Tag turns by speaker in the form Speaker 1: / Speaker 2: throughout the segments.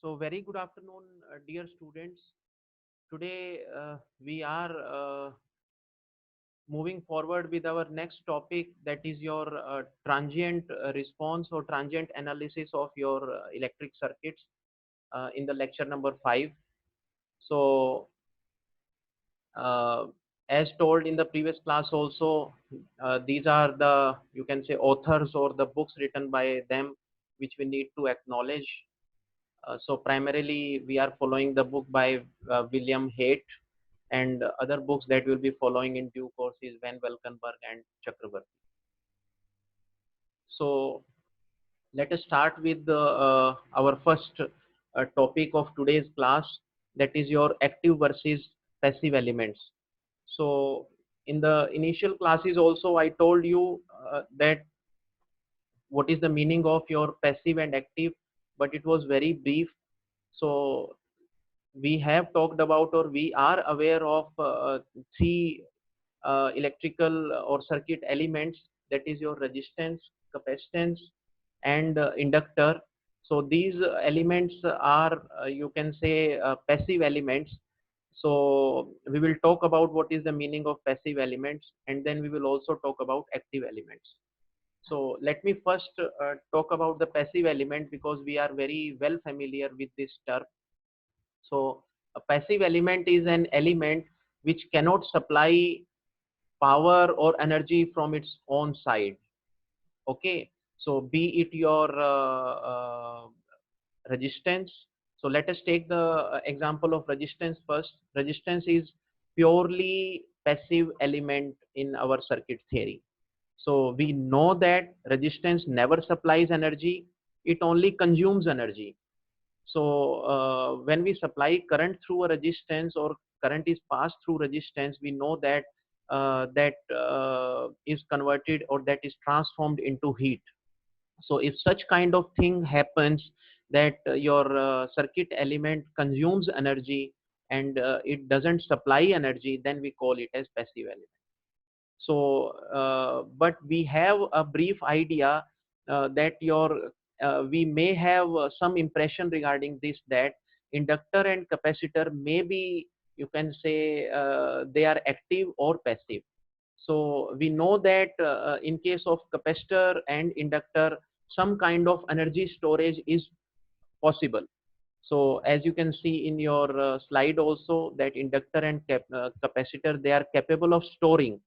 Speaker 1: So very good afternoon, dear students. Today we are moving forward with our next topic, that is your transient response or transient analysis of your electric circuits in the lecture number 5. So uh, as told in the previous class also, these are the, you can say, authors or the books written by them which we need to acknowledge. So primarily we are following the book by William Haight, and other books that will be following in due course is Van Valkenburg and Chakrabarti. So let us start with our first topic of today's class, that is your active versus passive elements. So in the initial classes also I told you that what is the meaning of your passive and active, but it was very brief. So we have talked about, or we are aware of three electrical or circuit elements, that is your resistance, capacitance, and inductor. So these elements are, you can say, passive elements. So we will talk about what is the meaning of passive elements, and then we will also talk about active elements. So let me first talk about the passive element, because we are very well familiar with this term. So a passive element is an element which cannot supply power or energy from its own side. Okay, so be it your resistance. So let us take the example of resistance first. Resistance is purely passive element in our circuit theory. So we know that resistance never supplies energy, it only consumes energy. So when we supply current through a resistance, or current is passed through resistance, we know that that is converted, or that is transformed into heat. So if such kind of thing happens, that your circuit element consumes energy and it doesn't supply energy, then we call it as passive element. So but we have a brief idea that your we may have some impression regarding this, that inductor and capacitor may be, you can say, they are active or passive. So we know that in case of capacitor and inductor, some kind of energy storage is possible. So as you can see in your slide also, that inductor and capacitor, they are capable of storing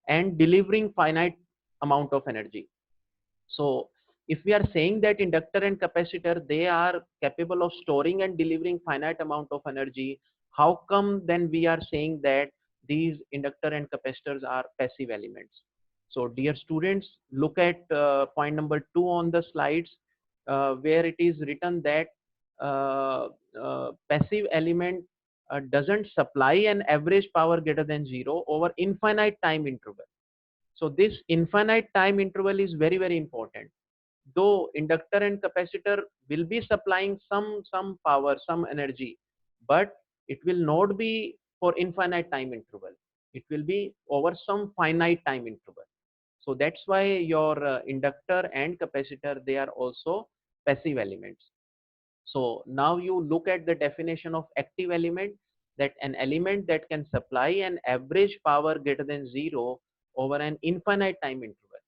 Speaker 1: and delivering finite amount of energy. So if we are saying that inductor and capacitor, they are capable of storing and delivering finite amount of energy, how come then we are saying that these inductor and capacitors are passive elements? So dear students, look at point number 2 on the slides, where it is written that passive element doesn't supply an average power greater than zero over infinite time interval. So this infinite time interval is very, very important. Though inductor and capacitor will be supplying some power, some energy, but it will not be for infinite time interval. It will be over some finite time interval. So that's why your inductor and capacitor, they are also passive elements. So now you look at the definition of active element, that an element that can supply an average power greater than zero over an infinite time interval.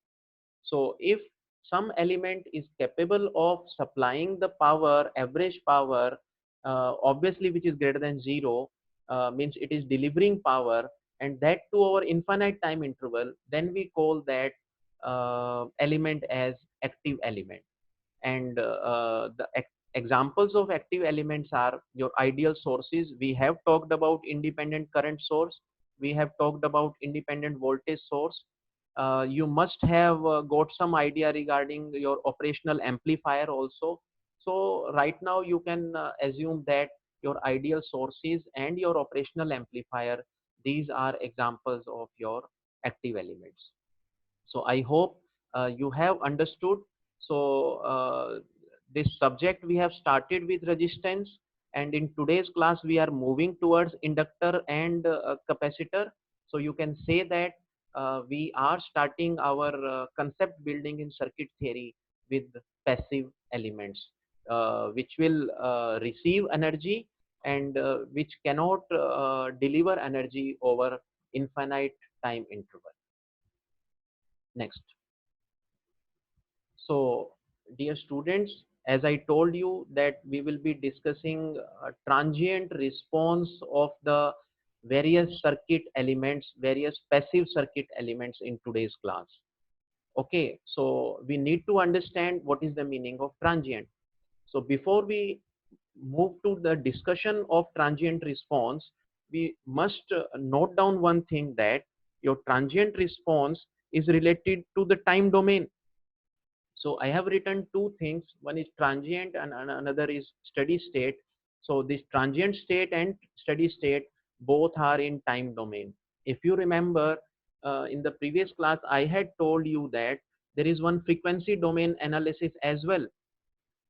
Speaker 1: So if some element is capable of supplying the power, average power, obviously which is greater than zero, means it is delivering power, and that to our infinite time interval, then we call that element as active element. And the examples of active elements are your ideal sources. We have talked about independent current source, we have talked about independent voltage source. You must have got some idea regarding your operational amplifier also. So right now you can assume that your ideal sources and your operational amplifier, these are examples of your active elements. So I hope you have understood. So this subject we have started with resistance, and in today's class we are moving towards inductor and capacitor. So you can say that we are starting our concept building in circuit theory with passive elements. which will receive energy and which cannot deliver energy over infinite time interval. Next. So, dear students, as I told you that we will be discussing transient response of the various circuit elements, various passive circuit elements in today's class. Okay, so we need to understand what is the meaning of transient. So before we move to the discussion of transient response, we must note down one thing, that your transient response is related to the time domain. So I have written two things. One is transient and another is steady state. So this transient state and steady state both are in time domain. If you remember, in the previous class, I had told you that there is one frequency domain analysis as well.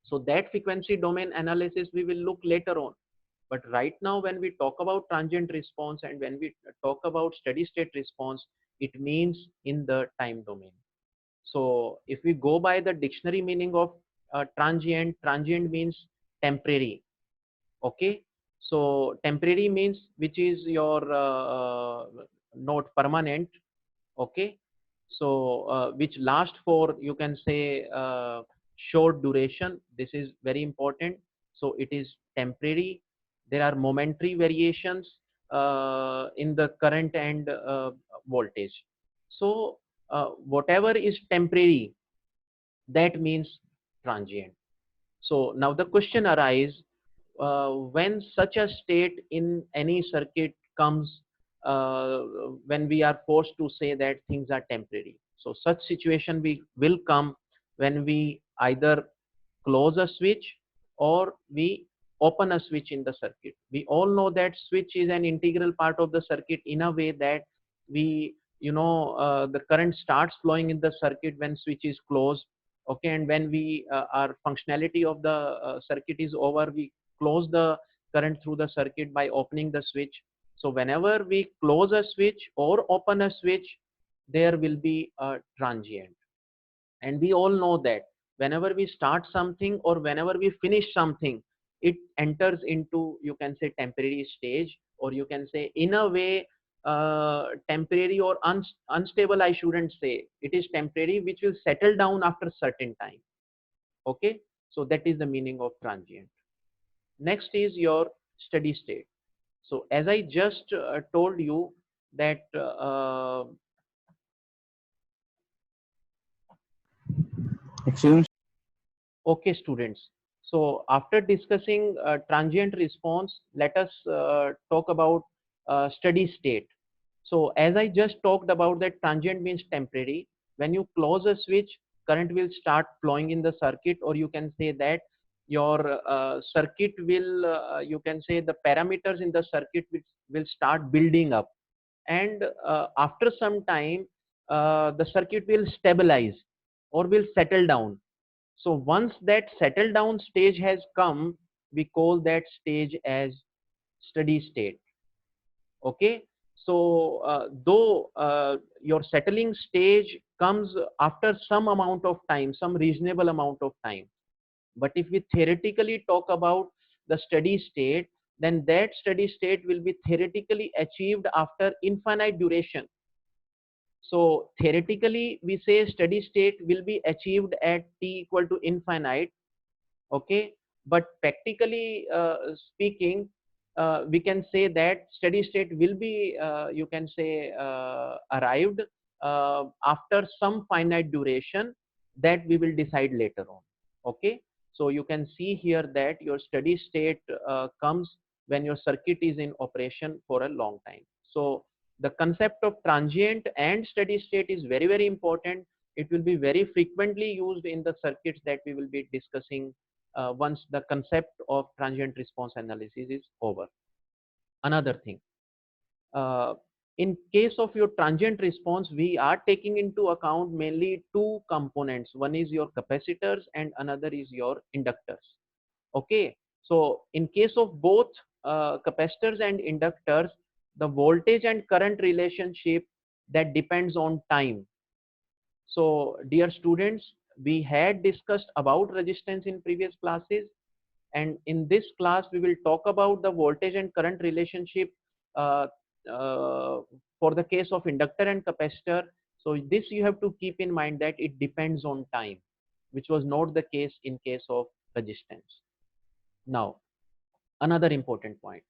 Speaker 1: So that frequency domain analysis we will look later on. But right now, when we talk about transient response and when we talk about steady state response, it means in the time domain. So if we go by the dictionary meaning of transient, transient means temporary. Okay. So temporary means which is your not permanent. Okay. So which last for, you can say, short duration. This is very important. So it is temporary. There are momentary variations in the current and voltage. So whatever is temporary, that means transient. So now the question arises, when such a state in any circuit comes, uh, when we are forced to say that things are temporary. So such situation we will come when we either close a switch or we open a switch in the circuit. We all know that switch is an integral part of the circuit in a way that we, the current starts flowing in the circuit when switch is closed. Okay, and when we our functionality of the circuit is over, we close the current through the circuit by opening the switch. So whenever we close a switch or open a switch, there will be a transient. And we all know that whenever we start something or whenever we finish something, it enters into, you can say, temporary stage, or you can say in a way temporary or unstable. I shouldn't say it is temporary, which will settle down after certain time. Okay, so that is the meaning of transient. Next is your steady state. So as I just told you that
Speaker 2: Excuse me.
Speaker 1: okay, students. So after discussing transient response, let us talk about steady state. So as I just talked about, that transient means temporary. When you close a switch, current will start flowing in the circuit, or you can say that your circuit will, you can say the parameters in the circuit will start building up. And after some time, the circuit will stabilize or will settle down. So once that settle down stage has come, we call that stage as steady state. Okay. So though your settling stage comes after some amount of time, some reasonable amount of time, but if we theoretically talk about the steady state, then that steady state will be theoretically achieved after infinite duration. So theoretically we say steady state will be achieved at t equal to infinite. Okay, but practically speaking, we can say that steady state will be, you can say, arrived after some finite duration that we will decide later on. Okay, so you can see here that your steady state comes when your circuit is in operation for a long time. So the concept of transient and steady state is very, very important. It will be very frequently used in the circuits that we will be discussing once the concept of transient response analysis is over. Another thing, uh, in case of your transient response, we are taking into account mainly two components. One is your capacitors and another is your inductors. Okay, so in case of both capacitors and inductors, the voltage and current relationship that depends on time. So dear students, we had discussed about resistance in previous classes, and in this class we will talk about the voltage and current relationship uh, uh, for the case of inductor and capacitor. So this you have to keep in mind that it depends on time, which was not the case in case of resistance. Now, another important point: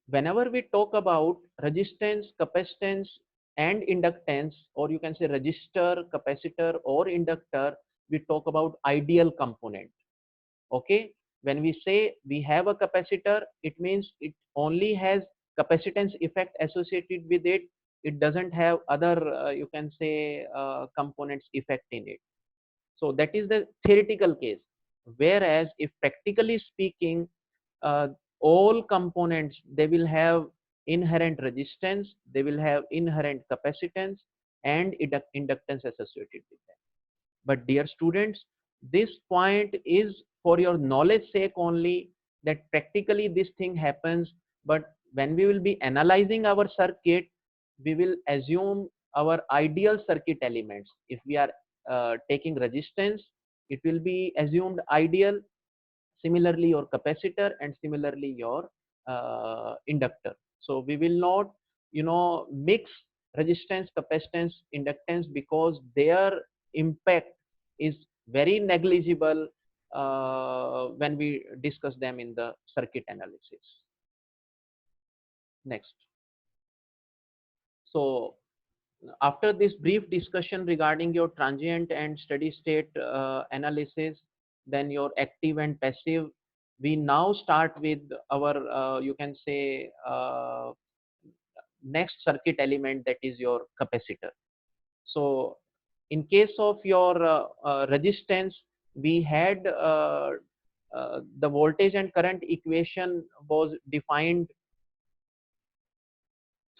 Speaker 1: whenever we talk about resistance, capacitance, and inductance, or you can say resistor, capacitor, or inductor, we talk about ideal component. Okay, when we say we have a capacitor, it means it only has capacitance effect associated with it. It doesn't have other you can say components effect in it. So that is the theoretical case. Whereas if practically speaking, uh, all components, they will have inherent resistance, they will have inherent capacitance and inductance associated with them. But dear students, this point is for your knowledge sake only, that practically this thing happens. But when we will be analyzing our circuit, we will assume our ideal circuit elements. If we are taking resistance, it will be assumed ideal. Similarly your capacitor, and similarly your inductor. So we will not mix resistance, capacitance, inductance, because their impact is very negligible when we discuss them in the circuit analysis. Next. So after this brief discussion regarding your transient and steady state analysis, then your active and passive, we now start with our you can say next circuit element, that is your capacitor. So in case of your resistance, we had the voltage and current equation was defined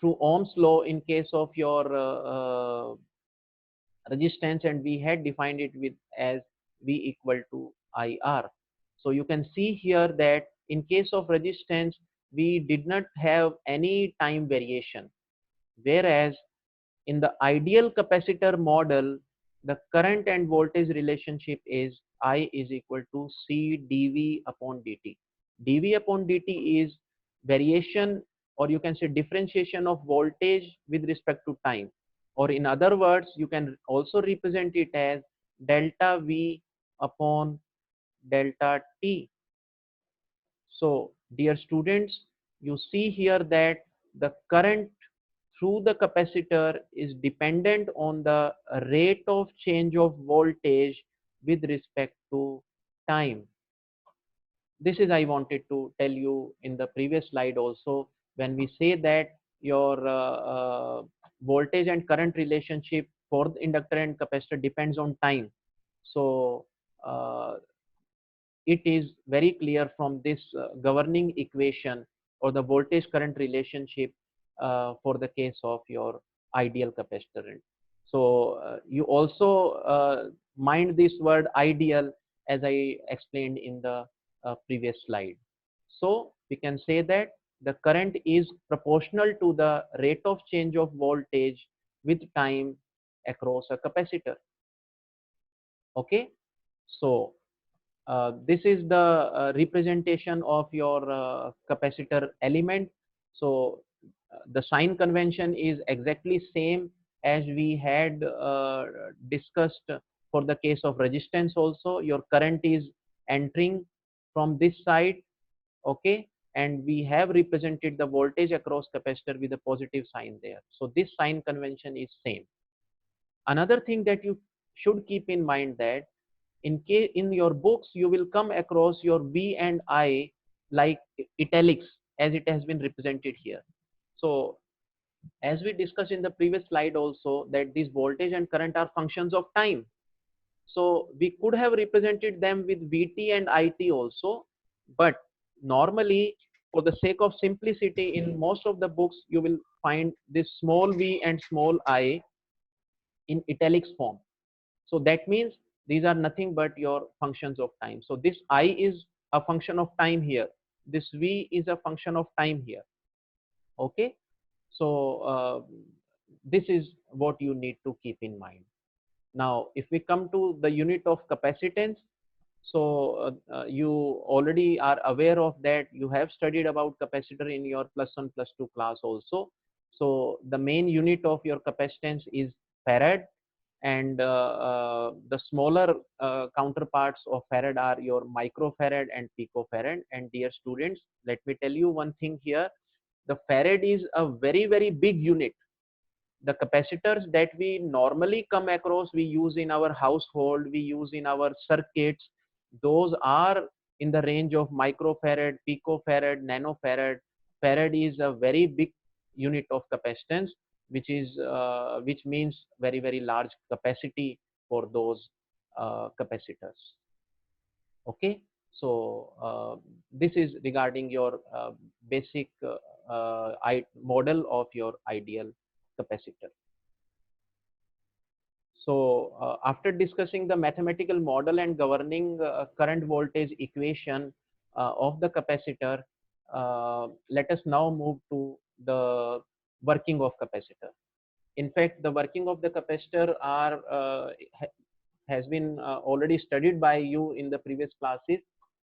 Speaker 1: through Ohm's law in case of your resistance, and we had defined it with as V equal to IR. So you can see here that in case of resistance, we did not have any time variation, whereas in the ideal capacitor model, the current and voltage relationship is I is equal to C dV upon dt. dV upon dt is variation, or you can say differentiation of voltage with respect to time. Or in other words, you can also represent it as delta V upon delta T. So dear students, you see here that the current through the capacitor is dependent on the rate of change of voltage with respect to time. This is I wanted to tell you in the previous slide also. When we say that your voltage and current relationship for the inductor and capacitor depends on time, so uh, it is very clear from this governing equation, or the voltage current relationship for the case of your ideal capacitor. So you also mind this word ideal, as I explained in the previous slide. So we can say that the current is proportional to the rate of change of voltage with time across a capacitor. Okay, so this is the representation of your capacitor element. So the sign convention is exactly same as we had discussed for the case of resistance also. Your current is entering from this side, okay, and we have represented the voltage across capacitor with a positive sign there. So this sign convention is same. Another thing that you should keep in mind, that in your books you will come across your V and I like italics, as it has been represented here. So as we discussed in the previous slide also, that this voltage and current are functions of time. So we could have represented them with Vt and It also, but normally for the sake of simplicity, in most of the books you will find this small v and small I in italics form. So that means these are nothing but your functions of time. So this I is a function of time here. This V is a function of time here. Okay. So this is what you need to keep in mind. Now, if we come to the unit of capacitance, so you already are aware of that. You have studied about capacitor in your +1 +2 class also. So the main unit of your capacitance is farad, and the smaller counterparts of farad are your microfarad and picofarad. And dear students, let me tell you one thing here. The farad is a very big unit. The capacitors that we normally come across, we use in our household, we use in our circuits, those are in the range of microfarad, picofarad, nanofarad. Farad is a very big unit of capacitance, which means very large capacity for those capacitors. Okay, so this is regarding your basic model of your ideal capacitor. So after discussing the mathematical model and governing current voltage equation of the capacitor, let us now move to the working of capacitor. In fact, the working of the capacitor has been already studied by you in the previous classes,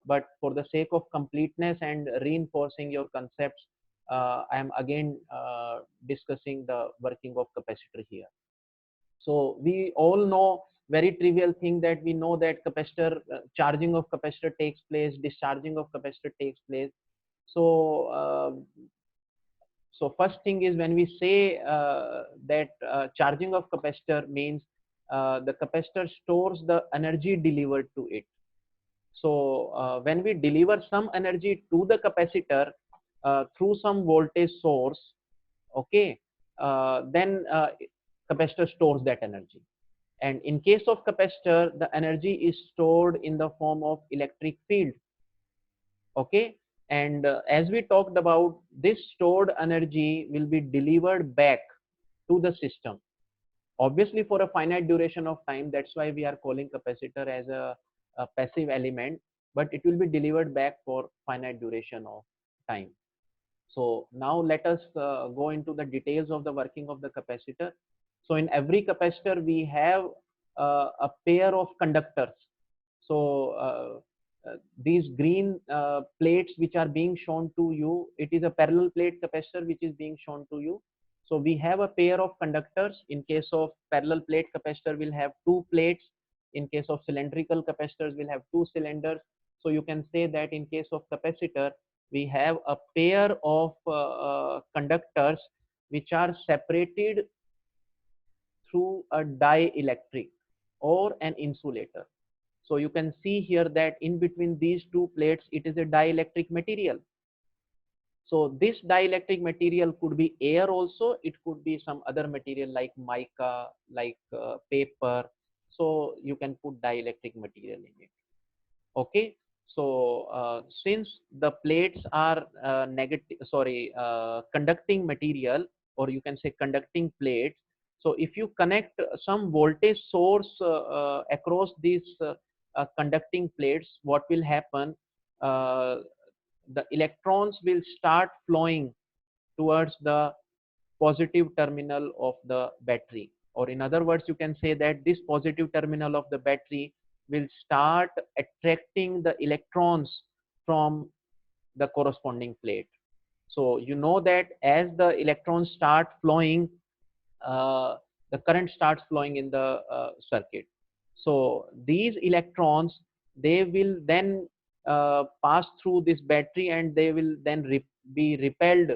Speaker 1: but for the sake of completeness and reinforcing your concepts, I am again discussing the working of capacitor here. So we all know very trivial thing, that we know that capacitor charging of capacitor takes place, discharging of capacitor takes place. So first thing is, when we say that charging of capacitor means the capacitor stores the energy delivered to it. So when we deliver some energy to the capacitor through some voltage source, okay, then capacitor stores that energy. And in case of capacitor, the energy is stored in the form of electric field. Okay, and as we talked about, this stored energy will be delivered back to the system, obviously for a finite duration of time. That's why we are calling capacitor as a passive element, but it will be delivered back for finite duration of time. So now let us go into the details of the working of the capacitor. So in every capacitor we have a pair of conductors. So these green plates which are being shown to you, it is a parallel plate capacitor which is being shown to you. So we have a pair of conductors. In case of parallel plate capacitor, we'll have two plates. In case of cylindrical capacitors, we'll have two cylinders. So you can say that in case of capacitor, we have a pair of conductors which are separated through a dielectric or an insulator. So you can see here that in between these two plates, it is a dielectric material. So this dielectric material could be air also, it could be some other material like mica, like paper. So you can put dielectric material in it. Okay, so since the plates are conducting material, or you can say conducting plates, so if you connect some voltage source across these conducting plates, what will happen? uh, the electrons will start flowing towards the positive terminal of the battery, or in other words, you can say that this positive terminal of the battery will start attracting the electrons from the corresponding plate. So you know that as the electrons start flowing, uh, the current starts flowing in the circuit. So these electrons, they will then pass through this battery, and they will then be repelled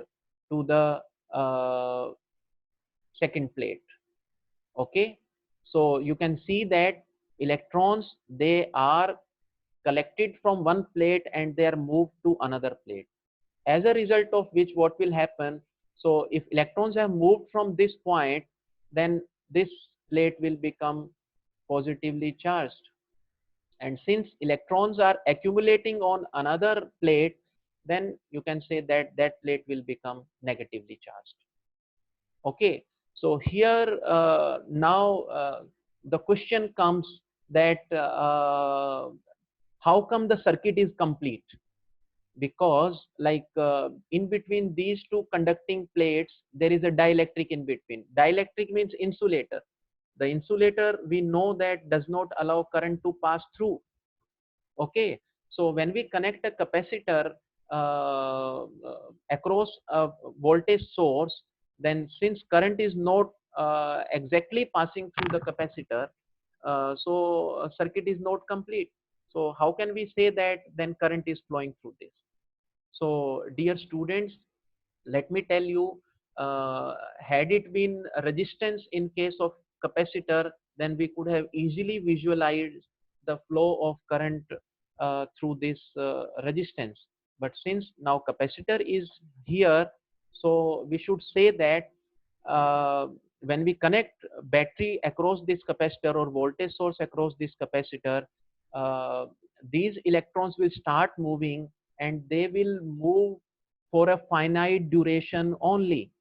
Speaker 1: to the uh, second plate. Okay, so you can see that electrons, they are collected from one plate and they are moved to another plate, as a result of which what will happen? So if electrons have moved from this point, then this plate will become positively charged, and since electrons are accumulating on another plate, then you can say that that plate will become negatively charged. Okay, so here now the question comes that how come the circuit is complete? Because like in between these two conducting plates, there is a dielectric in between. Dielectric means insulator. The insulator, we know that does not allow current to pass through. Okay, so when we connect a capacitor across a voltage source, then since current is not exactly passing through the capacitor, so a circuit is not complete. So how can we say that then current is flowing through this? So dear students, let me tell you, had it been resistance in case of capacitor, then we could have easily visualized the flow of current through this resistance. But since now capacitor is here, so we should say that uh, when we connect battery across this capacitor or voltage source across this capacitor, uh, these electrons will start moving, and they will move for a finite duration only.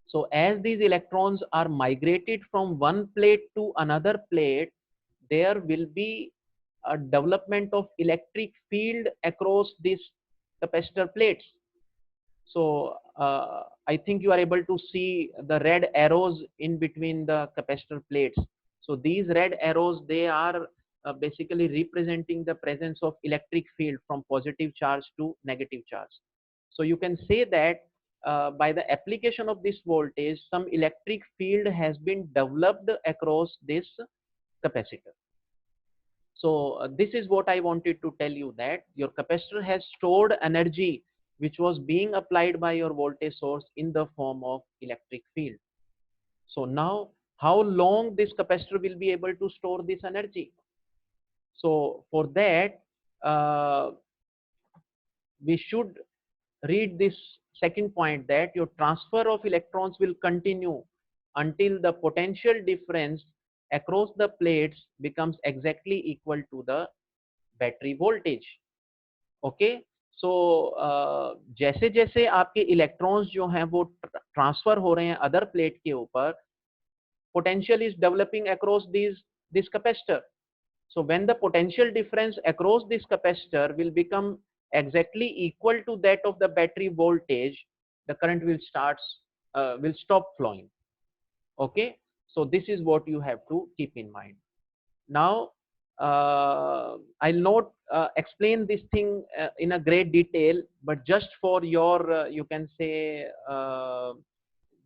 Speaker 1: So as these electrons are migrated from one plate to another plate, there will be a development of electric field across these capacitor plates. So I think you are able to see the red arrows in between the capacitor plates. So these red arrows, they are basically representing the presence of electric field from positive charge to negative charge. So you can say that by the application of this voltage, some electric field has been developed across this capacitor. So this is what I wanted to tell you, that your capacitor has stored energy which was being applied by your voltage source in the form of electric field. So now how long this capacitor will be able to store this energy? So for that, we should read this second point, that your transfer of electrons will continue until the potential difference across the plates becomes exactly equal to the battery voltage. Okay, so जैसे जैसे आपके electrons जो हैं वो transfer हो रहे हैं other plate के ऊपर, potential is developing across this capacitor. So when the potential difference across this capacitor will become exactly equal to that of the battery voltage, the current will stop flowing. Okay, so this is what you have to keep in mind. Now, I'll not explain this thing in a great detail, but just for your, you can say,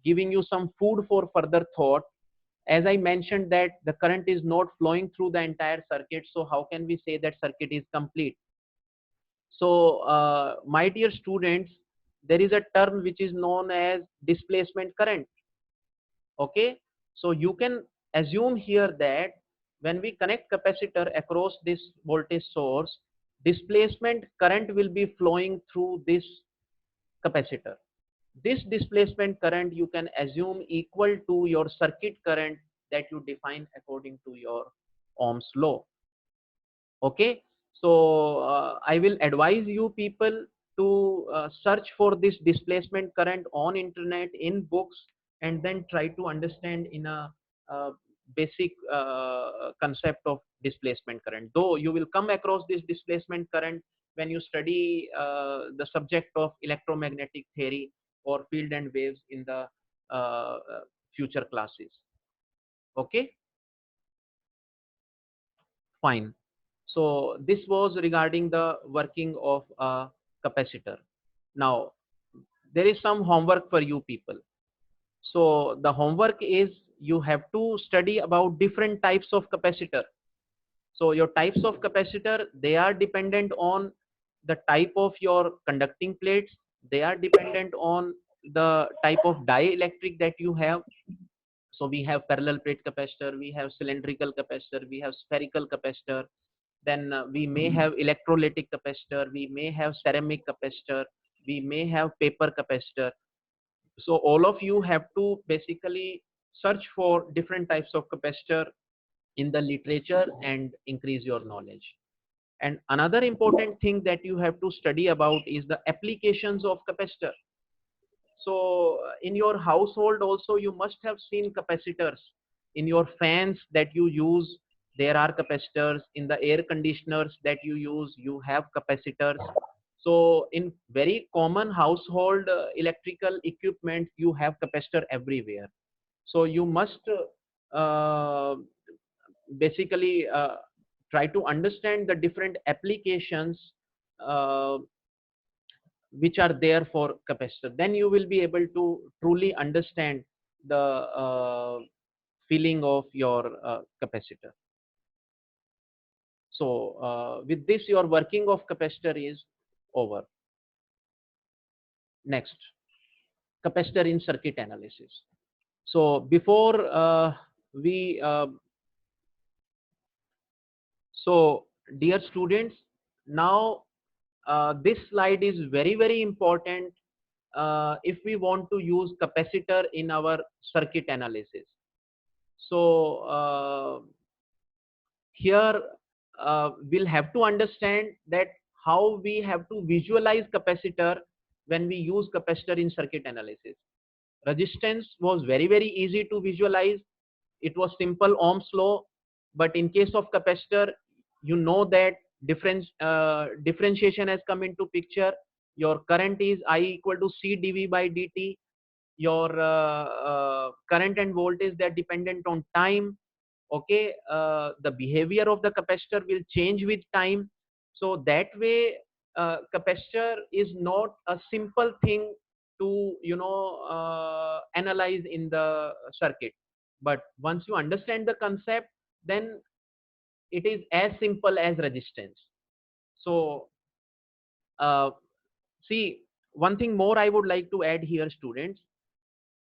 Speaker 1: giving you some food for further thought. As I mentioned that the current is not flowing through the entire circuit, so how can we say that circuit is complete? So, my dear students, there is a term which is known as displacement current. Okay, so you can assume here that when we connect capacitor across this voltage source, displacement current will be flowing through this capacitor. This displacement current you can assume equal to your circuit current that you define according to your Ohm's law. Okay, so I will advise you people to search for this displacement current on internet, in books, and then try to understand in a basic concept of displacement current. Though you will come across this displacement current when you study the subject of electromagnetic theory or field and waves in the future classes. Okay, fine. So this was regarding the working of a capacitor. Now there is some homework for you people. So the homework is you have to study about different types of capacitor. So your types of capacitor, they are dependent on the type of your conducting plates. They are dependent on the type of dielectric that you have. So we have parallel plate capacitor, we have cylindrical capacitor, we have spherical capacitor. Then we may have electrolytic capacitor, we may have ceramic capacitor, we may have paper capacitor. So all of you have to basically search for different types of capacitor in the literature and increase your knowledge. And another important thing that you have to study about is the applications of capacitor. So in your household also you must have seen capacitors. In your fans that you use, there are capacitors. In the air conditioners that you use, you have capacitors. So in very common household electrical equipment, you have capacitor everywhere. So you must uh, basically try to understand the different applications uh, which are there for capacitor, then you will be able to truly understand the feeling of your capacitor. So with this, your working of capacitor is over. Next, capacitor in circuit analysis. So before we so dear students, now this slide is very important if we want to use capacitor in our circuit analysis. So here we'll have to understand that how we have to visualize capacitor when we use capacitor in circuit analysis. Resistance was very easy to visualize. It was simple Ohm's law. But in case of capacitor, you know that differentiation has come into picture. Your current is I equal to C dV by dt. Your current and voltage, they are dependent on time. Okay, the behavior of the capacitor will change with time. So that way, capacitor is not a simple thing to analyze in the circuit. But once you understand the concept, then it is as simple as resistance. So uh, see, one thing more I would like to add here, students.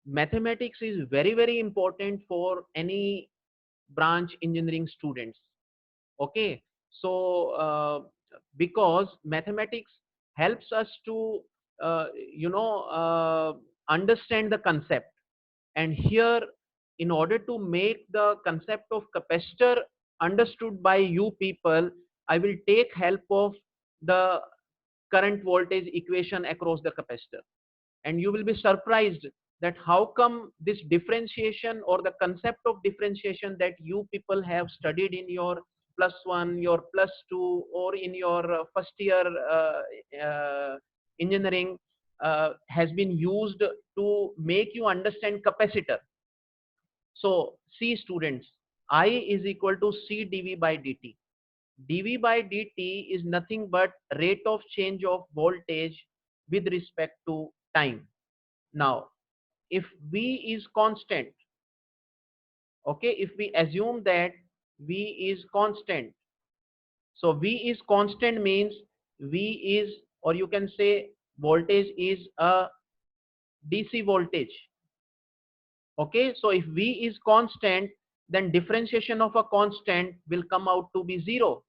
Speaker 1: Mathematics is very important for any branch engineering students. Okay, so because mathematics helps us to uh, you know uh, understand the concept. And here, in order to make the concept of capacitor understood by you people, I will take help of the current voltage equation across the capacitor. And you will be surprised that how come this differentiation or the concept of differentiation that you people have studied in your +1, your +2, or in your first year engineering has been used to make you understand capacitor. So see, students, I is equal to C dV by dt. dV by dt is nothing but rate of change of voltage with respect to time. Now, if V is constant, okay, if we assume that V is constant, so V is constant means V is, or you can say voltage is a DC voltage. Okay, so if V is constant, then differentiation of a constant will come out to be 0.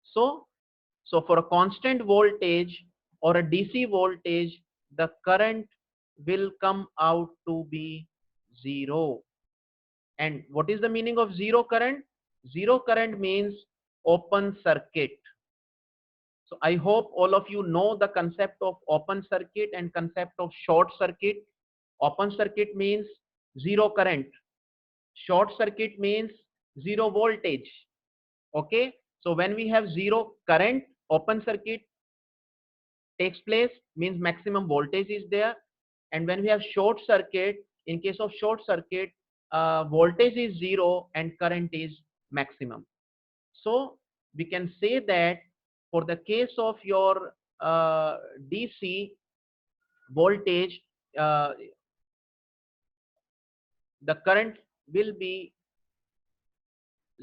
Speaker 1: So, for a constant voltage or a DC voltage, the current will come out to be 0. And what is the meaning of zero current? Zero current means open circuit. So I hope all of you know the concept of open circuit and concept of short circuit. Open circuit means zero current. Short circuit means zero voltage. Okay. So when we have zero current, open circuit takes place, means maximum voltage is there. And when we have short circuit, in case of short circuit, voltage is 0 and current is maximum. So we can say that for the case of your DC voltage, uh, the current will be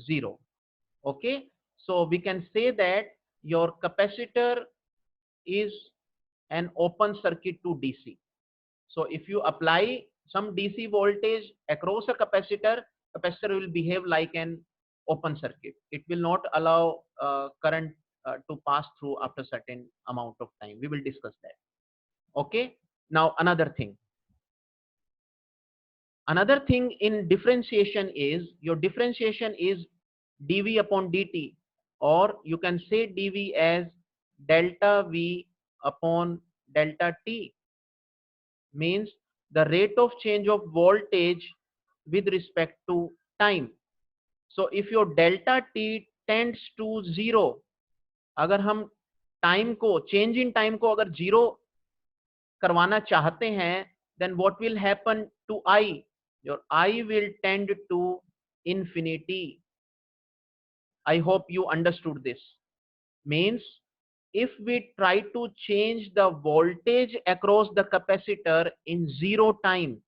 Speaker 1: 0. Okay, so we can say that your capacitor is an open circuit to DC. So if you apply some DC voltage across a capacitor, capacitor will behave like an open circuit. It will not allow current to pass through after certain amount of time. We will discuss that. Okay. Now another thing in differentiation is your differentiation is dV upon dt, or you can say dV as delta V upon delta T, means the rate of change of voltage with respect to time. So if your delta t tends to 0, अगर हम time को change in time को अगर 0 करवाना चाहते हैं, then what will happen to I? your I will tend to infinity. I hope you understood this. Means if we try to change the voltage across the capacitor in zero time,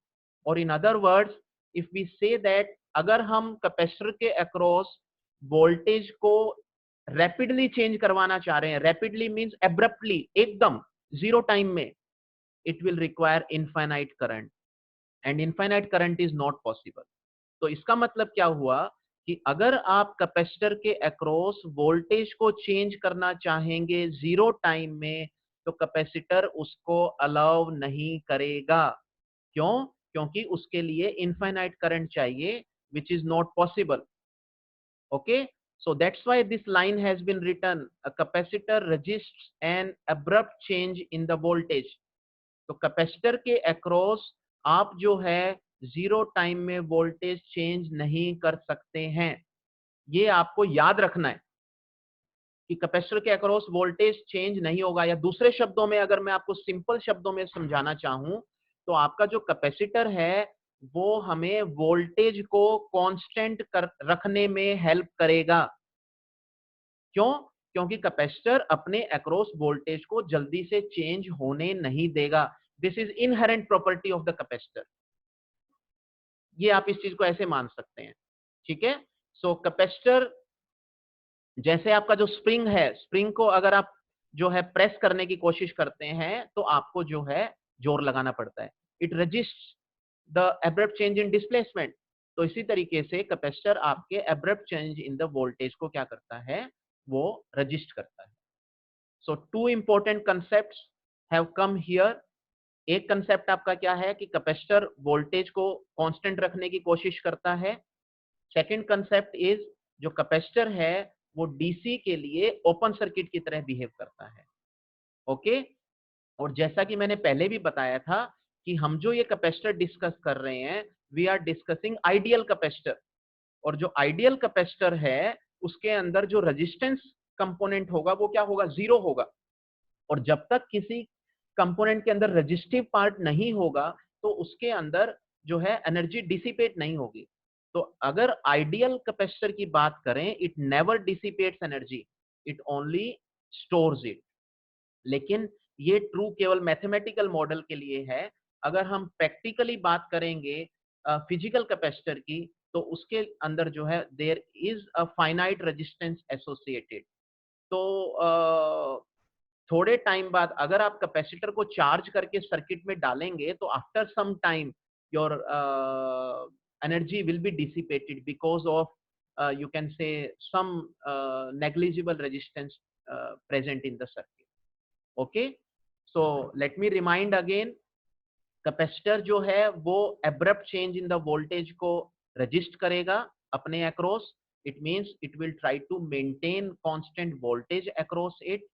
Speaker 1: or in other words, if we say that अगर हम capacitor के across voltage को rapidly change करवाना चाह रहे हैं, rapidly means abruptly, एकदम zero time में, it will require infinite current, and infinite current is not possible. तो इसका मतलब क्या हुआ कि अगर आप कैपेसिटर के अक्रॉस वोल्टेज को चेंज करना चाहेंगे जीरो टाइम में, तो कैपेसिटर उसको अलाउ नहीं करेगा। क्यों? क्योंकि उसके लिए इनफाइनाइट करंट चाहिए, which is not possible. Okay, so that's why this line has been written, a capacitor resists an abrupt change in the voltage. तो कैपेसिटर के अक्रॉस आप जो है जीरो टाइम में वोल्टेज चेंज नहीं कर सकते हैं। ये आपको याद रखना है कि कैपेसिटर के अक्रॉस वोल्टेज चेंज नहीं होगा, या दूसरे शब्दों में अगर मैं आपको सिंपल शब्दों में समझाना चाहूं, तो आपका जो कैपेसिटर है वो हमें वोल्टेज को कांस्टेंट कर रखने में हेल्प करेगा। क्यों? क्योंकि कैपेसिटर अपने अक्रॉस वोल्टेज को जल्दी से चेंज होने नहीं देगा। This is inherent property of the capacitor. ये आप इस चीज को ऐसे मान सकते हैं, ठीक है। सो कैपेसिटर जैसे आपका जो स्प्रिंग है, स्प्रिंग को अगर आप जो है प्रेस करने की कोशिश करते हैं तो आपको जो है जोर लगाना पड़ता है। It resist the abrupt change in displacement. तो इसी तरीके से कैपेसिटर आपके abrupt change in the voltage को क्या करता है, वो रजिस्ट करता है। So two important concepts have come here. एक कंसेप्ट आपका क्या है कि कैपेसिटर वोल्टेज को कांस्टेंट रखने की कोशिश करता है। सेकंड कंसेप्ट इज जो कैपेसिटर है वो डीसी के लिए ओपन सर्किट की तरह बिहेव करता है। ओके, और जैसा कि मैंने पहले भी बताया था कि हम जो ये कैपेसिटर डिस्कस कर रहे हैं, we are discussing ideal capacitor. और जो आइडियल कैपेसिटर है उसके अंदर जो रेजिस्टेंस कंपोनेंट होगा वो क्या होगा, जीरो होगा। और जब तक किसी कंपोनेंट के अंदर रेजिस्टिव पार्ट नहीं होगा तो उसके अंदर जो है एनर्जी डिसिपेट नहीं होगी। तो अगर आइडियल कैपेसिटर की बात करें, it never dissipates energy, it only stores it. लेकिन ये ट्रू केवल मैथमेटिकल मॉडल के लिए है। अगर हम प्रैक्टिकली बात करेंगे फिजिकल कैपेसिटर की, तो उसके अंदर जो है there is a finite resistance associated. तो थोड़े टाइम बाद अगर आप कैपेसिटर को चार्ज करके सर्किट में डालेंगे तो after some time your energy will be dissipated because of you can say some negligible resistance present in the circuit. Okay, so let me remind again, capacitor जो है वो abrupt change in the voltage को resist करेगा अपने across. It means it will try to maintain constant voltage across it.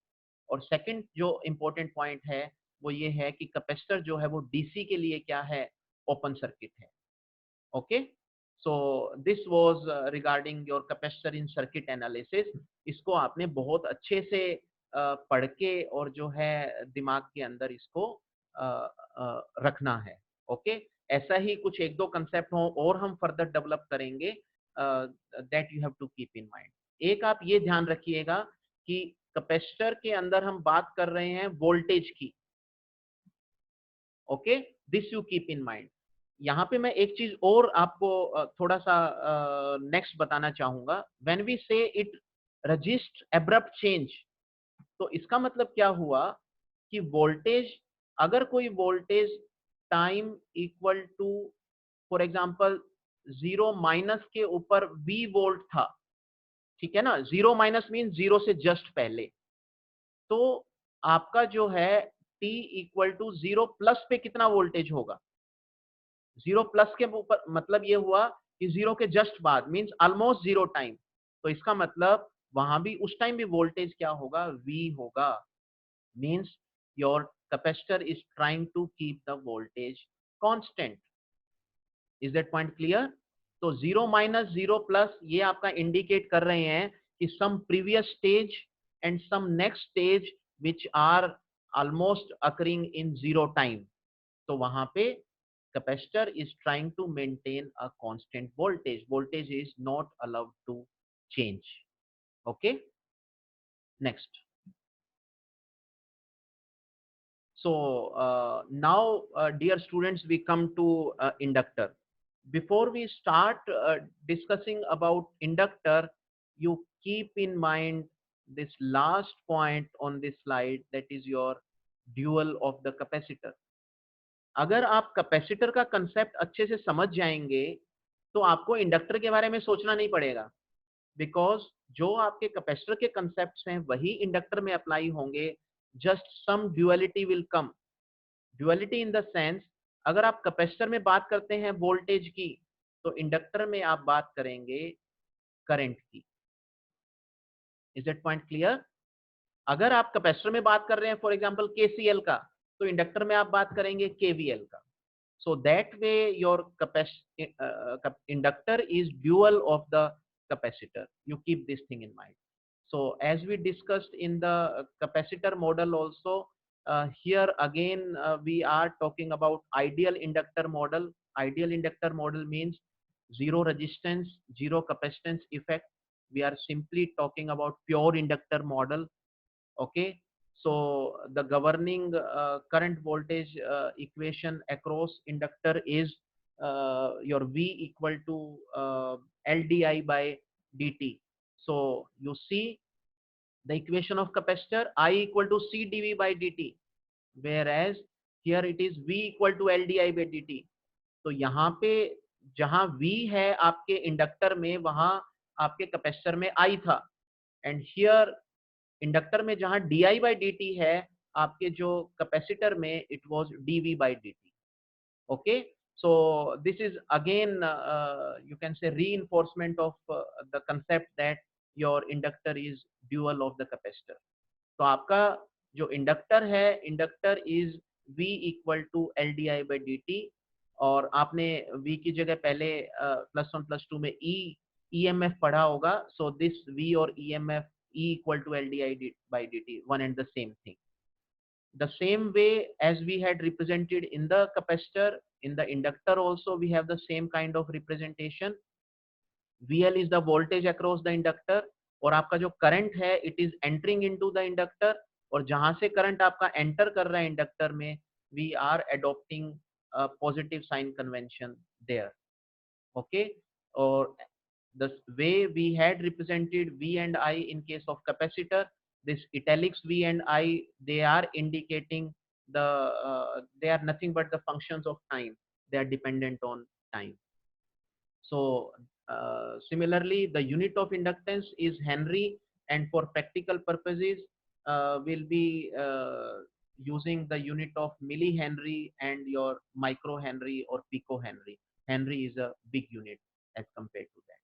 Speaker 1: और second जो important point है वो ये है कि कैपेसिटर जो है वो डीसी के लिए क्या है, ओपन सर्किट है। Okay, so this was regarding your capacitor in circuit analysis. इसको आपने बहुत अच्छे से पढ़ के और जो है दिमाग के अंदर इसको रखना है। ओके, ऐसा ही कुछ एक दो कंसेप्ट हो और हम फर्दर डेवलप करेंगे, that you have to keep in mind. एक आप ये ध्यान रखिएगा कि कैपेसिटर के अंदर हम बात कर रहे हैं वोल्टेज की। Okay, this you keep in mind. यहाँ पे मैं एक चीज और आपको थोड़ा सा नेक्स्ट बताना चाहूंगा। When we say it resist abrupt change, तो इसका मतलब क्या हुआ कि वोल्टेज, अगर कोई voltage time equal to for example zero minus के ऊपर V वोल्ट था, ठीक है ना, जीरो माइनस मीन जीरो से जस्ट पहले, तो आपका जो है t equal to zero plus पे कितना वोल्टेज होगा, जीरो प्लस के ऊपर, मतलब ये हुआ कि जीरो के जस्ट बाद मींस ऑलमोस्ट जीरो टाइम। तो इसका मतलब वहां भी उस टाइम भी वोल्टेज क्या होगा, V होगा। Means your capacitor is trying to keep the voltage constant. Is that point clear? तो जीरो माइनस जीरो प्लस ये आपका इंडिकेट कर रहे हैं कि some previous stage and some next stage which are almost occurring in zero time. तो वहां पे capacitor is trying to maintain a constant voltage. Voltage is not allowed to change. Okay, next. So now, dear students, we come to inductor. Before we start discussing about inductor, you keep in mind this last point on this slide, that is your dual of the capacitor. अगर आप capacitor का concept अच्छे से समझ जाएंगे तो आपको inductor के बारे में सोचना नहीं पड़ेगा, बिकॉज जो आपके कैपेसिटर के कंसेप्ट हैं वही इंडक्टर में अप्लाई होंगे. Just some duality will come. Duality in the sense, अगर आप कैपेसिटर में बात करते हैं वोल्टेज की, तो इंडक्टर में आप बात करेंगे करंट की. Is that point clear? अगर आप कैपेसिटर में बात कर रहे हैं फॉर एग्जांपल केसीएल का, तो इंडक्टर में आप बात करेंगे केवीएल का. So that way your inductor is dual of the capacitor. You keep this thing in mind. So as we discussed in the capacitor model also, here again we are talking about ideal inductor model. Ideal inductor model means zero resistance, zero capacitance effect. We are simply talking about pure inductor model. Okay, so the governing current voltage equation across inductor is your V equal to LDI by dt. So you see the equation of capacitor, I equal to C dV by dt, whereas here it is V equal to LDI by dt. तो यहाँ पे जहाँ V है आपके inductor में, वहां आपके capacitor में I था. एंड हियर इंडक्टर में जहां di by dt है, आपके जो कैपेसिटर में it was dv by dt. Okay, so this is again you can say reinforcement of the concept that your inductor is dual of the capacitor. तो आपका जो inductor है, inductor is v equal to L D I by D T. और आपने v की जगह पहले +1 +2 में EMF पढ़ा होगा. सो दिस v और EMF E equal to LDI by dt, one and the same thing. The same way as we had represented in the capacitor, in the inductor also we have the same kind of representation. VL is the voltage across the inductor, और आपका जो current है it is entering into the inductor, और जहां से current आपका enter कर रहा है इंडक्टर में, we are adopting a positive sign convention there. Okay, or the way we had represented V and I in case of capacitor, this italics V and I, they are indicating the they are nothing but the functions of time. They are dependent on time. So similarly, the unit of inductance is Henry, and for practical purposes we'll be using the unit of millihenry and your microhenry or picohenry. Henry is a big unit as compared to that.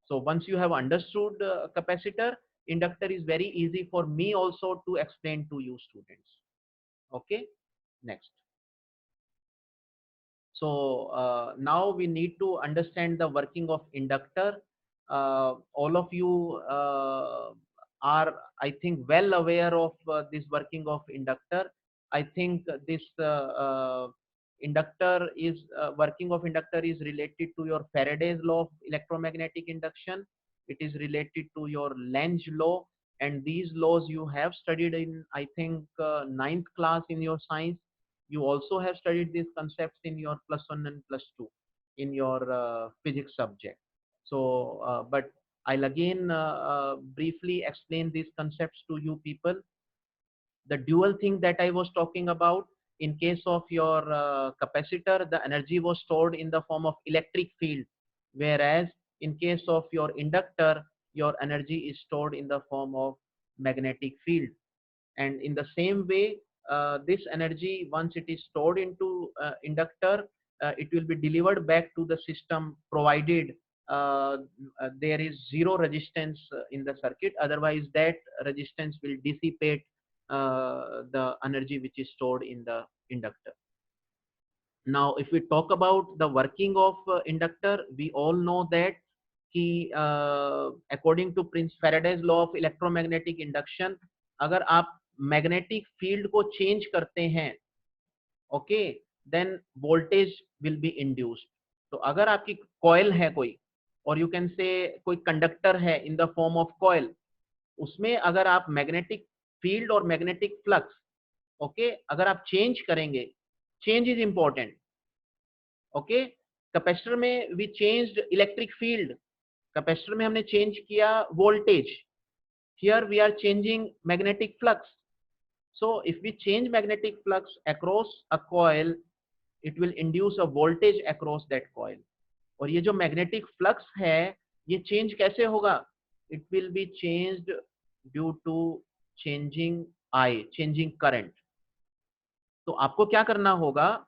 Speaker 1: So once you have understood capacitor, inductor is very easy for me also to explain to you students. Okay, next. So now we need to understand the working of inductor. All of you are, I think, well aware of this working of inductor. I think this inductor is working of inductor is related to your Faraday's law of electromagnetic induction. It is related to your Lenz law, and these laws you have studied in, I think, 9th class in your science. You also have studied these concepts in your +1 and +2 in your physics subject. So, but I'll again briefly explain these concepts to you people. The dual thing that I was talking about, in case of your capacitor, the energy was stored in the form of electric field, whereas in case of your inductor, your energy is stored in the form of magnetic field. And in the same way, this energy, once it is stored into inductor, it will be delivered back to the system, provided there is zero resistance in the circuit. Otherwise that resistance will dissipate the energy which is stored in the inductor. Now if we talk about the working of inductor, we all know that कि according to Prince Faraday's law of electromagnetic induction, अगर आप magnetic field को change करते हैं, okay, then voltage will be induced. तो अगर आपकी coil है कोई, और you can say कोई conductor है in the form of coil, उसमें अगर आप magnetic field और magnetic flux, ओके, अगर आप चेंज करेंगे, change is important, okay. Capacitor में we changed electric field, capacitor में हमने चेंज किया voltage, here we are changing magnetic flux. So if we change magnetic flux across a coil, it will induce a voltage across that coil. और ये जो magnetic flux है, ये change कैसे होगा? It will be changed due to changing I, changing current. तो आपको क्या करना होगा,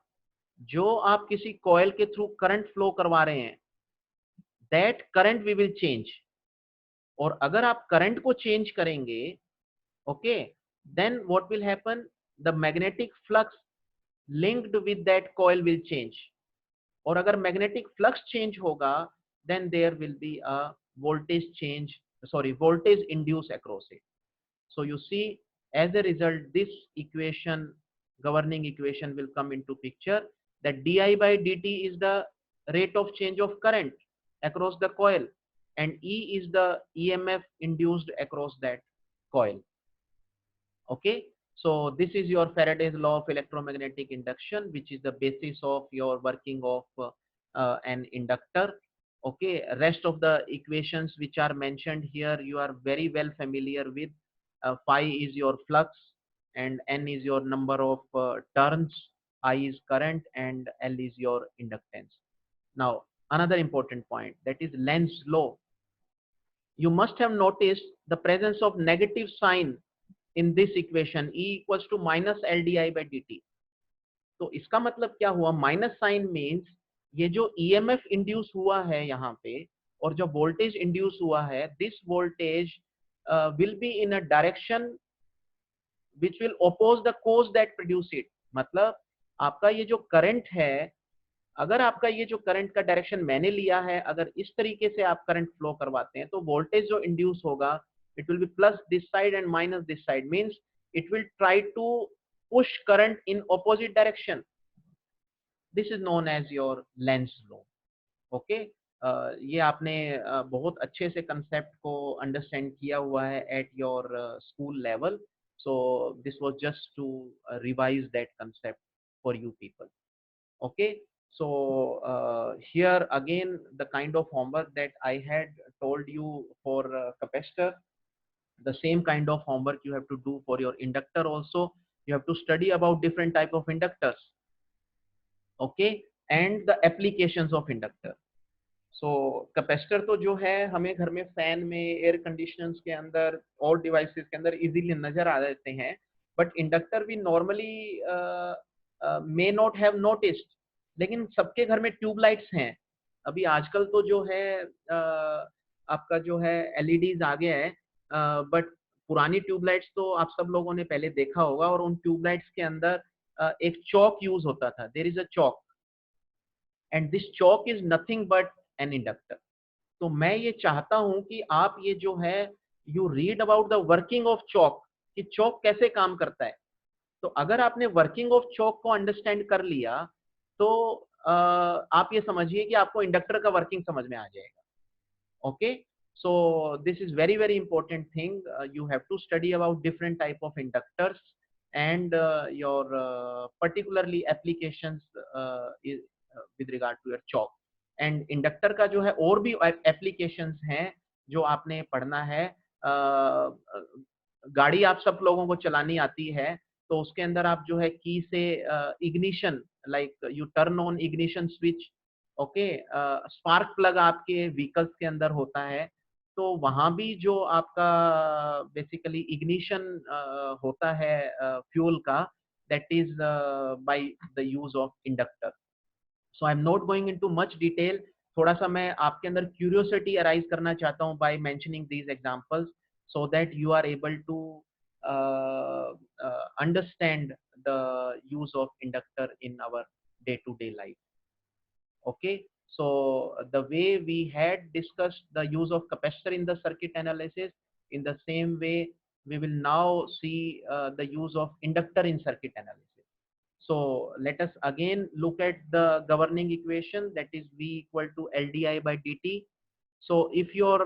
Speaker 1: जो आप किसी कॉइल के थ्रू करंट फ्लो करवा रहे हैं, that current we will change. और अगर आप करंट को चेंज करेंगे, okay, then what will happen, the magnetic flux linked with that coil will change. और अगर मैग्नेटिक फ्लक्स चेंज होगा, then there will be a voltage change, sorry, voltage induce across it. So you see, as a result, this equation, governing equation, will come into picture, that di by dt is the rate of change of current across the coil, and E is the EMF induced across that coil. Okay, so this is your Faraday's law of electromagnetic induction, which is the basis of your working of an inductor. Okay, rest of the equations which are mentioned here, you are very well familiar with. Phi is your flux, and N is your number of turns, I is current, and L is your inductance. Now, another important point, that is Lenz's law. You must have noticed the presence of negative sign in this equation, E equals to minus LDI by dt. तो इसका मतलब क्या हुआ? Minus sign means ये जो EMF induce हुआ है यहाँ पे, और जो वोल्टेज इंड्यूस हुआ है, this voltage will be in a direction which will oppose the cause that produce it. मतलब आपका ये जो करंट है, अगर आपका ये जो करंट का डायरेक्शन मैंने लिया है, अगर इस तरीके से आप करंट फ्लो करवाते हैं, तो वोल्टेज जो इंड्यूस होगा, it will be plus this side and minus this side, means it will try to push current in opposite direction. This is known as your Lenz law. Okay, ये आपने बहुत अच्छे से कंसेप्ट को understand किया हुआ है at your school level. So this was just to revise that concept for you people. Okay, so here again the kind of homework that I had told you for capacitor, the same kind of homework you have to do for your inductor also. You have to study about different type of inductors, okay, and the applications of inductor. So capacitor तो जो है हमें घर में fan में, air conditioners के अंदर और डिवाइसेस के अंदर इजीली नजर आ जाते हैं, बट इंडक्टर भी normally may not have noticed. लेकिन सबके घर में ट्यूबलाइट्स हैं। अभी आजकल तो जो है आपका जो है एलईडीज आ गया है, बट पुरानी ट्यूबलाइट्स तो आप सब लोगों ने पहले देखा होगा, और उन ट्यूबलाइट्स के अंदर एक चौक यूज होता था। There is a choke, and this choke is nothing but an inductor. तो मैं ये चाहता हूं कि आप ये जो है, you read about the working of choke, कि चौक कैसे काम करता है। तो अगर आपने वर्किंग ऑफ चौक को अंडरस्टैंड कर लिया, तो आप ये समझिए कि आपको इंडक्टर का वर्किंग समझ में आ जाएगा। Okay, so this is very very important thing. You have to study about different type of inductors, and your particularly applications is with regard to your chalk. And inductor का जो है और भी applications हैं जो आपने पढ़ना है। गाड़ी आप सब लोगों को चलानी आती है, तो उसके अंदर आप जो है की से ignition, like U turn on ignition switch, okay, spark plug आपके व्हीकल्स के अंदर होता है, तो वहां भी जो आपका बेसिकली इग्निशन होता है फ्यूल का, that is by the use of inductor. So I am not going into much detail. थोड़ा सा मैं आपके अंदर क्यूरियोसिटी अराइज करना चाहता हूँ by mentioning these examples, so that you are able to understand the use of inductor in our day-to-day life. Okay, so the way we had discussed the use of capacitor in the circuit analysis, in the same way we will now see the use of inductor in circuit analysis. So let us again look at the governing equation, that is V equal to LdI by dt. So if your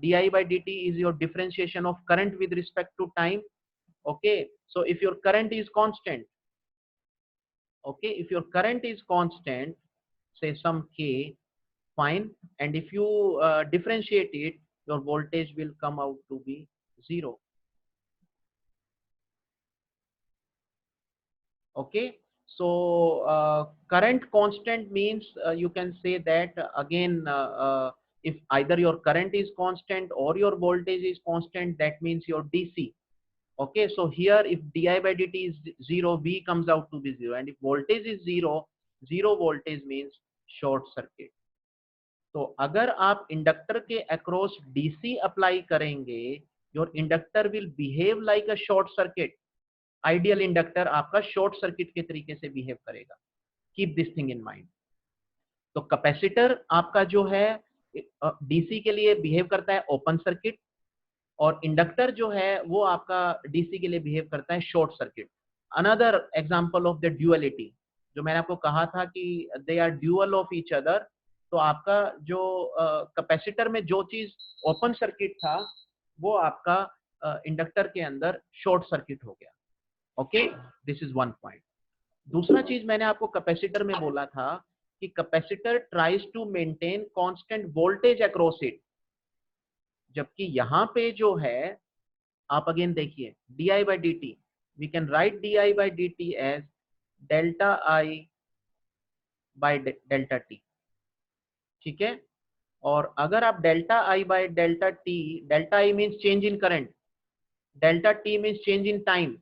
Speaker 1: di by dt is your differentiation of current with respect to time, okay, so if your current is constant, okay, if your current is constant, say some k, fine, and if you differentiate it, your voltage will come out to be 0. Okay, so current constant means you can say that again, if either your current is constant or your voltage is constant, that means your DC. Okay, so here if di by dt is 0, V comes out to be 0, and if voltage is 0, 0 voltage means short circuit. तो अगर आप inductor के across DC apply करेंगे, your inductor will behave like a short circuit. Ideal inductor आपका short circuit के तरीके से behave करेगा. Keep this thing in mind. तो कैपेसिटर आपका जो है डीसी के लिए बिहेव करता है ओपन सर्किट, और इंडक्टर जो है वो आपका डीसी के लिए बिहेव करता है short circuit. Another example of the duality, जो मैंने आपको कहा था कि they are dual of each other. तो आपका जो कैपेसिटर में जो चीज ओपन सर्किट था, वो आपका इंडक्टर के अंदर शॉर्ट सर्किट हो गया. Okay, this is one point. दूसरा चीज मैंने आपको कैपेसिटर में बोला था कि capacitor tries to maintain constant voltage across it. जबकि यहाँ पे जो है, आप अगेन देखिए, di by dt, we can write di by dt as delta I by delta t. ठीक है, और अगर आप delta I by delta t, delta I means change in current, delta t means change in time,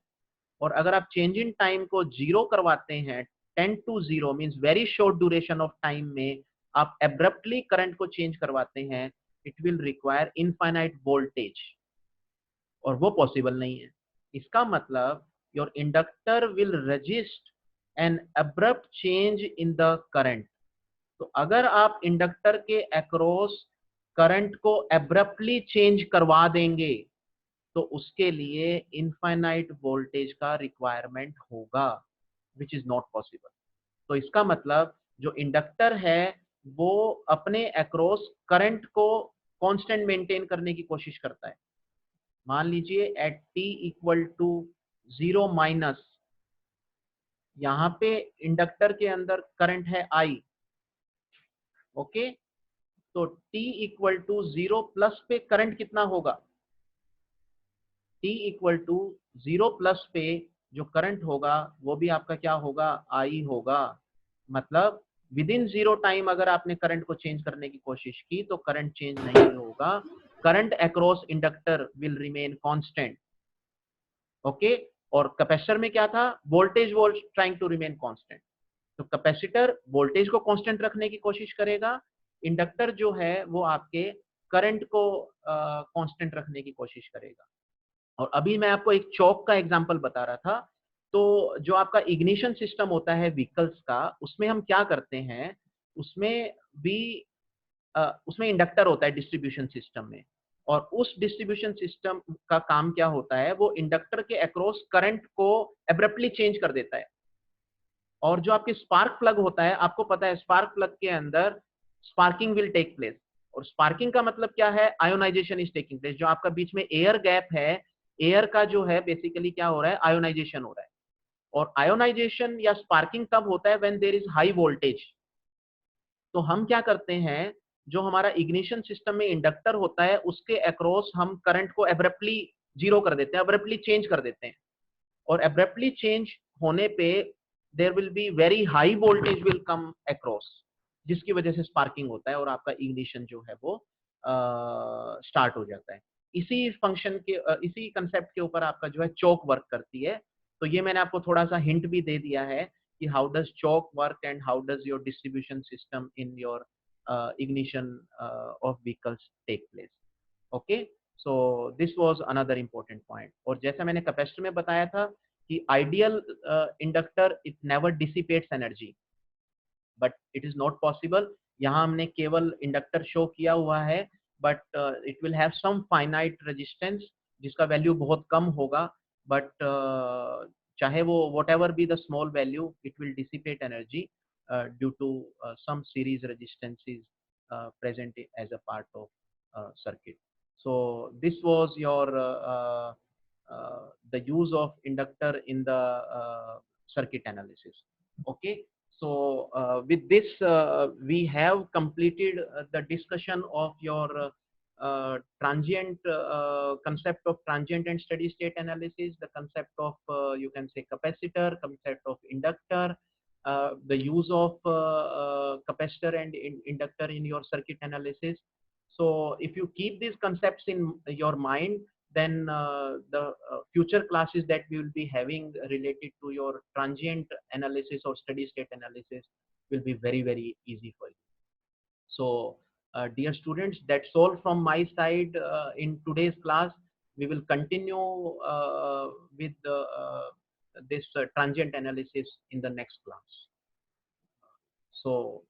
Speaker 1: और अगर आप change in time को zero करवाते हैं, 10 to 0 means very short duration of time में आप एब्रप्टली करंट को चेंज करवाते हैं, it will require infinite voltage, और वो पॉसिबल नहीं है. इसका मतलब your inductor will resist an abrupt change in the current. तो अगर आप इंडक्टर के अक्रॉस करंट को अब्रप्टली चेंज करवा देंगे, तो उसके लिए इनफाइनाइट वोल्टेज का रिक्वायरमेंट होगा, विच इज नॉट पॉसिबल. तो इसका मतलब जो इंडक्टर है वो अपने अक्रॉस करंट को कांस्टेंट मेंटेन करने की कोशिश करता है. मान लीजिए at t equal to 0 minus, यहाँ पे इंडक्टर के अंदर करंट है I. ओके, तो t इक्वल टू 0 प्लस पे करंट कितना होगा? t इक्वल टू 0 प्लस पे जो करंट होगा वो भी आपका क्या होगा? I होगा. मतलब विद इन 0 टाइम अगर आपने करंट को चेंज करने की कोशिश की तो करंट चेंज नहीं होगा. Current across inductor will remain constant. Okay, और कैपेसिटर में क्या था? Voltage was trying to remain constant. तो कैपेसिटर वोल्टेज को कांस्टेंट रखने की कोशिश करेगा, इंडक्टर जो है वो आपके करंट को कांस्टेंट रखने की कोशिश करेगा. और अभी मैं आपको एक चौक का एग्जांपल बता रहा था. तो जो आपका इग्निशन सिस्टम होता है व्हीकल्स का, उसमें हम क्या करते हैं, उसमें भी उसमें इंडक्टर होता है डिस्ट्रीब्यूशन सिस्टम में, और उस डिस्ट्रीब्यूशन सिस्टम का काम क्या होता है, वो इंडक्टर के अक्रॉस करंट को एब्रप्टली चेंज कर देता है. और जो आपके स्पार्क प्लग होता है, आपको पता है स्पार्क प्लग के अंदर स्पार्किंग विल टेक प्लेस. और स्पार्किंग का मतलब क्या है? Ionization is taking place. जो आपका बीच में एयर गैप है, एयर का जो है बेसिकली क्या हो रहा है? आयोनाइजेशन हो रहा है. और आयोनाइजेशन या स्पार्किंग तब होता है when there is high voltage. तो हम क्या करते हैं, जो हमारा इग्निशन सिस्टम में इंडक्टर होता है उसके अक्रॉस हम करंट को एब्रप्टली जीरो कर देते हैं, एब्रप्टली चेंज कर देते हैं. और एब्रप्टली चेंज होने पे there will be very high voltage will come across, जिसकी वजह से स्पार्किंग होता है और आपका इग्निशन जो है वो स्टार्ट हो जाता है. इसी फंक्शन के इसी कंसेप्ट के ऊपर आपका जो है चोक वर्क करती है. तो ये मैंने आपको थोड़ा सा हिंट भी दे दिया है कि how does choke work and how does your distribution system in your ignition of vehicles take place. Okay, so this was another important point. और जैसा मैंने कैपेसिटर में बताया था कि ideal inductor it never dissipates energy, but it is not possible. यहाँ हमने केवल इंडक्टर शो किया हुआ है, but it will have some finite resistance जिसका वैल्यू बहुत कम होगा. बट चाहे वो whatever be the small value, it will dissipate energy due to some series resistances present as a part of circuit. So this was your the use of inductor in the circuit analysis. Okay, so with this we have completed the discussion of your transient concept of transient and steady state analysis, the concept of you can say capacitor, concept of inductor, the use of capacitor and inductor in your circuit analysis. So if you keep these concepts in your mind, then the future classes that we will be having related to your transient analysis or steady state analysis will be very, very easy for you. So dear students, that's all from my side in today's class. We will continue with this transient analysis in the next class. So